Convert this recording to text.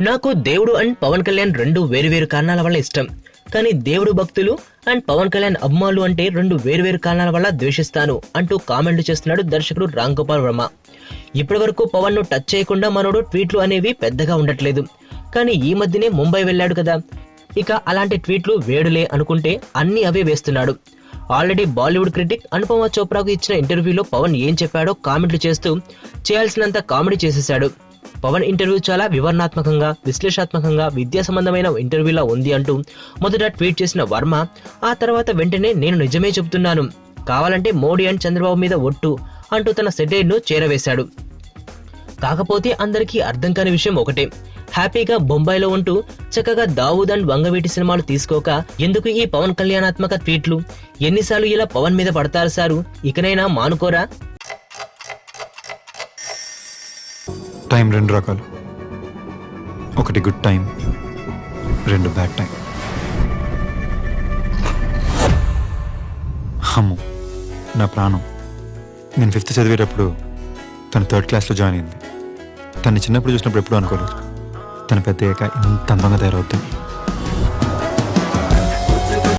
నాకు దేవుడు అండ్ పవన్ కళ్యాణ్ రెండు వేరువేరు కారణాల వల్ల ఇష్టం. కానీ దేవుడు భక్తులు అండ్ పవన్ కళ్యాణ్ అభిమానులు అంటే రెండు వేరువేరు కారణాల వల్ల ద్వేషిస్తాను అంటూ కామెంట్లు చేస్తున్నాడు దర్శకుడు రామ్ గోపాల్ వర్మ. ఇప్పటి వరకు పవన్ ను టచ్ చేయకుండా మనోడు ట్వీట్లు అనేవి పెద్దగా ఉండట్లేదు. కానీ ఈ మధ్యనే ముంబై వెళ్ళాడు కదా, ఇక అలాంటి ట్వీట్లు వేడులే అనుకుంటే అన్ని అవే వేస్తున్నాడు. ఆల్రెడీ బాలీవుడ్ క్రిటిక్ అనుపమ చోప్రాకు ఇచ్చిన ఇంటర్వ్యూలో పవన్ ఏం చెప్పాడో కామెంట్లు చేస్తూ చేయాల్సినంత కామెడీ చేసేశాడు. పవన్ ఇంటర్వ్యూ చాలా వివరణాత్మకంగా, విశ్లేషాత్మకంగా, విద్యా సంబంధమైన ఇంటర్వ్యూలా ఉంది అంటూ మొదట ట్వీట్ చేసిన వర్మ ఆ తర్వాత వెంటనే నేను నిజమే చెబుతున్నాను, కావాలంటే మోడీ అండ్ చంద్రబాబు మీద ఒట్టు అంటూ తన సెటైర్ను చేరవేశాడు. కాకపోతే అందరికీ అర్థం కాని విషయం ఒకటే, హ్యాపీగా బొంబాయిలో ఉంటూ చక్కగా దావూద్ అండ్ వంగవీటి సినిమాలు తీసుకోక ఎందుకు ఈ పవన్ కళ్యాణాత్మక ట్వీట్లు? ఎన్నిసార్లు ఇలా పవన్ మీద పడతారు సారు, ఇకనైనా మానుకోరా? టైం రెండు రకాలు, ఒకటి గుడ్ టైం, రెండు బ్యాడ్ టైం. అమ్ము నా ప్రాణం. నేను 5th చదివేటప్పుడు తను 3rd క్లాస్లో జాయిన్ అయింది. తను చిన్నప్పుడు చూసినప్పుడు ఎప్పుడూ అనుకోలేదు తను పెద్ద అయ్యాక ఇంత అందంగా తయారవుతుంది.